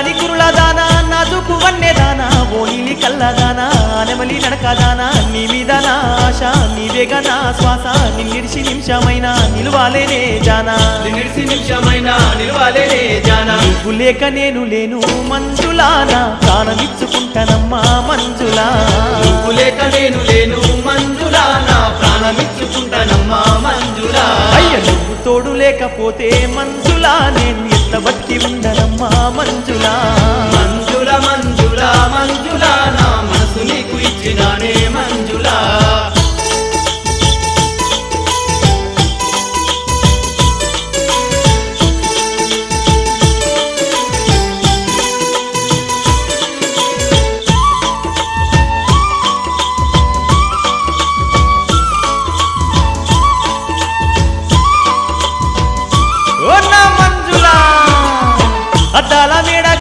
నల్లాని కురులదానా నాజుకు వన్నెదానా ఓ నీలి కల్లదానా నెమలి నడకదానా నీ మీద నా ఆశ నీవేగా నా శ్వాస నిన్నిడిసి నిమిషమైనా నిలువాలేనే జానా నిన్నిడిసి నిమిషమైనా నిలువాలేనే జానా నువ్వు లేక నేను లేను మంజులా నా ప్రాణమిచ్చుకుంటానమ్మా మంజులా నువ్వు లేక నేను లేను మంజులా నా ప్రాణమిచ్చుకుంటానమ్మా మంజులా అయ్య నువ్వు తోడు లేకపోతే మంజులా నేను ఎంత బతికి ఉండనమ్మా మంజులా